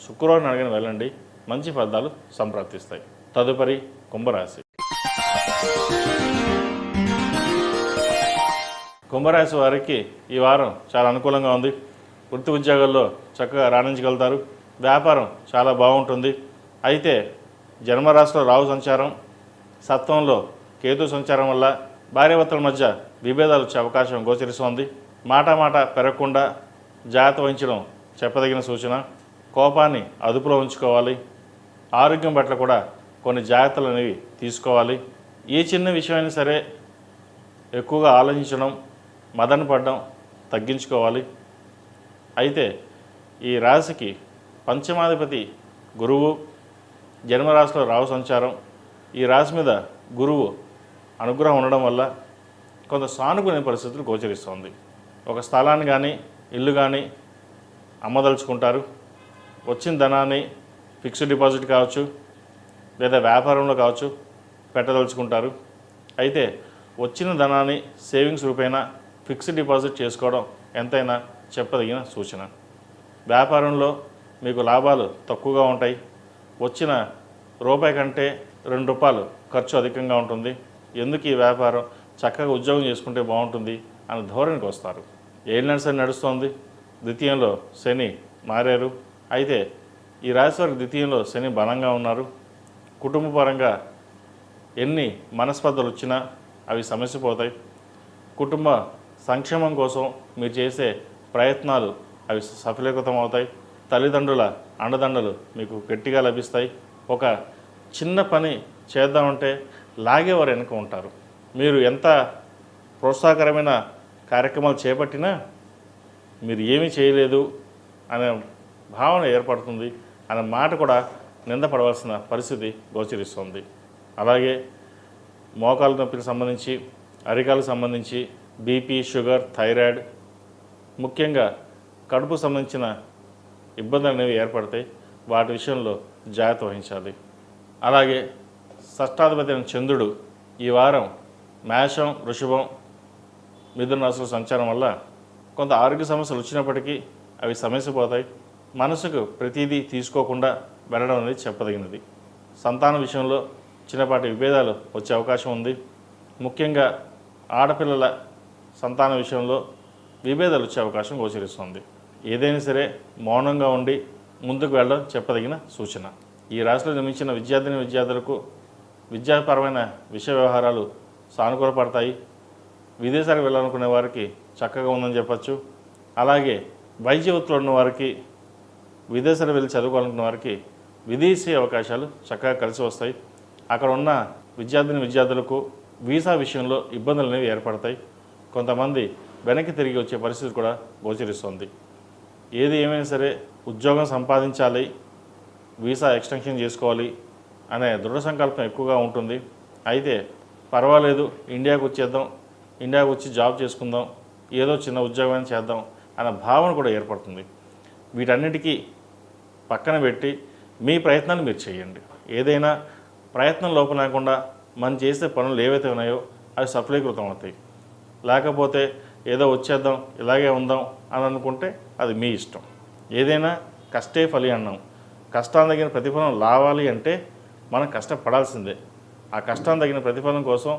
శుక్రవారం అడిగిన వెళ్ళండి, మంచి ఫలితాలు సంప్రాప్తిస్తాయి. తదుపరి కుంభరాశి. కుంభరాశి వారికి ఈ వారం చాలా అనుకూలంగా ఉంది. వృత్తి ఉద్యోగాల్లో చక్కగా రాణించగలుగుతారు. వ్యాపారం చాలా బాగుంటుంది. అయితే జన్మరాశిలో రాహు సంచారం, సప్తమంలో కేతు సంచారం వల్ల భార్యాభర్తల మధ్య విభేదాలు వచ్చే అవకాశం గోచరిస్తోంది. మాట పెరగకుండా జాగ్రత్త వహించడం చెప్పదగిన సూచన. కోపాన్ని అదుపులో ఉంచుకోవాలి. ఆరోగ్యం పట్ల కూడా కొన్ని జాగ్రత్తలు అనేవి తీసుకోవాలి. ఏ చిన్న విషయమైనా సరే ఎక్కువగా ఆలోచించడం, మదన పడడం తగ్గించుకోవాలి. అయితే ఈ రాశికి పంచమాధిపతి గురువు, జన్మరాశిలో రాహు సంచారం, ఈ రాశి మీద గురువు అనుగ్రహం ఉండడం వల్ల కొంత సానుకూల పరిస్థితులు గోచరిస్తుంది. ఒక స్థలాన్ని కానీ ఇల్లు కానీ అమ్మదలుచుకుంటారు. వచ్చిన ధనాన్ని ఫిక్స్డ్ డిపాజిట్ కావచ్చు, లేదా వ్యాపారంలో కావచ్చు పెట్టదలుచుకుంటారు. అయితే వచ్చిన ధనాన్ని సేవింగ్స్ రూపేణా ఫిక్స్డ్ డిపాజిట్ చేసుకోవడం ఎంతైనా చెప్పదగిన సూచన. వ్యాపారంలో మీకు లాభాలు తక్కువగా ఉంటాయి. వచ్చిన రూపాయి కంటే ₹2 ఖర్చు అధికంగా ఉంటుంది. ఎందుకు ఈ వ్యాపారం, చక్కగా ఉద్యోగం చేసుకుంటే బాగుంటుంది అనే ధోరణికి వస్తారు. ఏలినాడు శని నడుస్తోంది. ద్వితీయంలో శని మారారు. అయితే ఈ రాశి వారికి ద్వితీయంలో శని బలంగా ఉన్నారు. కుటుంబ పరంగా ఎన్ని మనస్పర్ధలు వచ్చినా అవి సమస్యపోతాయి. కుటుంబ సంక్షేమం కోసం మీరు చేసే ప్రయత్నాలు అవి సఫలీకృతం అవుతాయి. తల్లిదండ్రుల అండదండలు మీకు గట్టిగా లభిస్తాయి. ఒక చిన్న పని చేద్దామంటే లాగేవారు వెనుక ఉంటారు. మీరు ఎంత ప్రోత్సాహకరమైన కార్యక్రమాలు చేపట్టినా మీరు ఏమీ చేయలేదు అనే భావన ఏర్పడుతుంది. అనే మాట కూడా నిందపడవలసిన పరిస్థితి గోచరిస్తుంది. అలాగే మోకాలు నొప్పికి సంబంధించి, అరికాలకు సంబంధించి బీపీ, షుగర్, థైరాయిడ్, ముఖ్యంగా కడుపు సంబంధించిన ఇబ్బందులు అనేవి ఏర్పడతాయి. వాటి విషయంలో జాగ్రత్త వహించాలి. అలాగే షష్టాధిపతి అయిన చంద్రుడు ఈ వారం మేషం, వృషభం, మిథున రాశుల సంచారం వల్ల కొంత ఆరోగ్య సమస్యలు వచ్చినప్పటికీ అవి సమస్యపోతాయి. మనసుకు ప్రతిదీ తీసుకోకుండా వెళ్ళడం అనేది చెప్పదగినది. సంతానం విషయంలో చిన్నపాటి విభేదాలు వచ్చే అవకాశం ఉంది. ముఖ్యంగా ఆడపిల్లల సంతాన విషయంలో విభేదాలు వచ్చే అవకాశం గోచరిస్తుంది. ఏదైనా సరే మౌనంగా ఉండి ముందుకు వెళ్ళడం చెప్పదగిన సూచన. ఈ రాశిలో జన్మించిన విద్యార్థులకు విద్యాపరమైన విషయ వ్యవహారాలు సానుకూలపడతాయి. విదేశాలకు వెళ్ళాలనుకునే వారికి చక్కగా ఉందని చెప్పచ్చు. అలాగే వైద్య వృత్తిలో ఉన్న వారికి, విదేశాలకు వెళ్ళి చదువుకోవాలనుకున్న వారికి విదేశీ అవకాశాలు చక్కగా కలిసి వస్తాయి. అక్కడ ఉన్న విద్యార్థులకు వీసా విషయంలో ఇబ్బందులు అనేవి ఏర్పడతాయి. కొంతమంది వెనక్కి తిరిగి వచ్చే పరిస్థితి కూడా గోచరిస్తుంది. ఏది ఏమైనా సరే ఉద్యోగం సంపాదించాలి, వీసా ఎక్స్టెన్షన్ చేసుకోవాలి అనే దృఢ సంకల్పం ఎక్కువగా ఉంటుంది. అయితే పర్వాలేదు, ఇండియాకు వచ్చేద్దాం, ఇండియాకు వచ్చి జాబ్ చేసుకుందాం, ఏదో చిన్న ఉద్యోగం చేద్దాం అనే భావన కూడా ఏర్పడుతుంది. వీటన్నిటికీ పక్కన పెట్టి మీ ప్రయత్నాలు మీరు చేయండి. ఏదైనా ప్రయత్నం లోపం లేకుండా మనం చేసే పనులు ఏవైతే ఉన్నాయో అవి సఫలీకృతం అవుతాయి. లేకపోతే ఏదో వచ్చేద్దాం, ఇలాగే ఉందాం అని అనుకుంటే అది మీ ఇష్టం. ఏదైనా కష్టే ఫలి అన్నాం. కష్టాన్ని తగిన ప్రతిఫలం రావాలి అంటే మనం కష్టపడాల్సిందే. ఆ కష్టాన్ని తగిన ప్రతిఫలం కోసం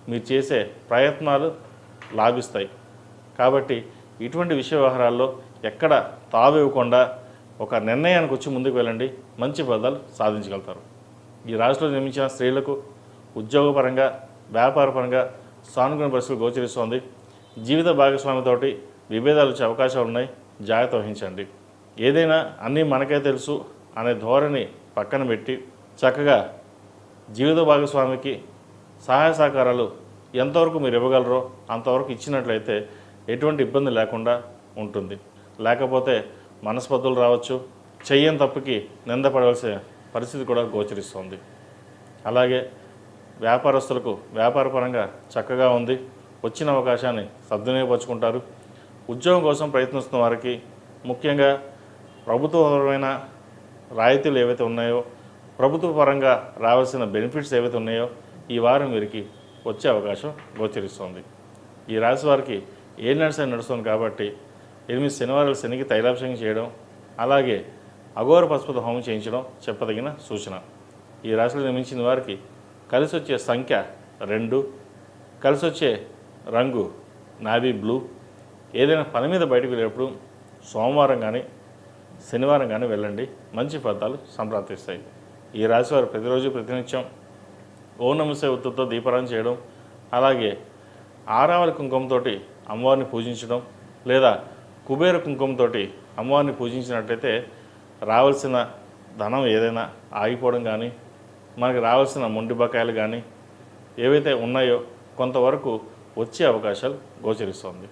మీరు చేసే ప్రయత్నాలు లాభిస్తాయి. కాబట్టి ఇటువంటి విషయ వ్యవహారాల్లో ఎక్కడ తావివ్వకుండా ఒక నిర్ణయానికి వచ్చి ముందుకు వెళ్ళండి, మంచి ఫలితాలు సాధించగలుగుతారు. ఈ రాశిలో జన్మించిన స్త్రీలకు ఉద్యోగపరంగా, వ్యాపారపరంగా సానుకూల పరిస్థితులు గోచరిస్తోంది. జీవిత భాగస్వామితోటి విభేదాలు వచ్చే అవకాశాలు ఉన్నాయి. జాగ్రత్త వహించండి. ఏదైనా అన్నీ మనకే తెలుసు అనే ధోరణి పక్కన పెట్టి చక్కగా జీవిత భాగస్వామికి సహాయ సహకారాలు ఎంతవరకు మీరు ఇవ్వగలరో అంతవరకు ఇచ్చినట్లయితే ఎటువంటి ఇబ్బంది లేకుండా ఉంటుంది. లేకపోతే మనస్పర్ధలు రావచ్చు, చెయ్యని తప్పుకి నిందపడవలసిన పరిస్థితి కూడా గోచరిస్తుంది. అలాగే వ్యాపారస్తులకు వ్యాపారపరంగా చక్కగా ఉంది. వచ్చిన అవకాశాన్ని సద్వినియోగపరుచుకుంటారు. ఉద్యోగం కోసం ప్రయత్నిస్తున్న వారికి ముఖ్యంగా ప్రభుత్వపరమైన రాయితీలు ఏవైతే ఉన్నాయో, ప్రభుత్వ పరంగా రావాల్సిన బెనిఫిట్స్ ఏవైతే ఉన్నాయో ఈ వారం వీరికి వచ్చే అవకాశం గోచరిస్తుంది. ఈ రాశి వారికి ఏలినాడు శని నడుస్తుంది కాబట్టి 8 శనివారాలు శనికి తైలాభిషేకం చేయడం, అలాగే అఘోర పశుపతి హోమం చేయించడం చెప్పదగిన సూచన. ఈ రాశిలో జన్మించిన వారికి కలిసి వచ్చే సంఖ్య 2, కలిసి వచ్చే రంగు నావీ బ్లూ. ఏదైనా పని మీద బయటకు వెళ్ళేటప్పుడు సోమవారం కానీ శనివారం కానీ వెళ్ళండి, మంచి ఫలితాలు సంప్రాప్తిస్తాయి. ఈ రాశి వారు ప్రతిరోజు ప్రతినిత్యం ఓం నమః శివాయ ఒత్తుతో దీపారాధన చేయడం, అలాగే ఆరావళి కుంకుమతో అమ్మవారిని పూజించడం లేదా కుబేర కుంకుమతో అమ్మవారిని పూజించినట్లయితే రావాల్సిన ధనం ఏదైనా ఆగిపోవడం కానీ, మనకు రావాల్సిన మొండి బకాయిలు కానీ ఏవైతే ఉన్నాయో కొంతవరకు వచ్చే అవకాశాలు గోచరిస్తోంది.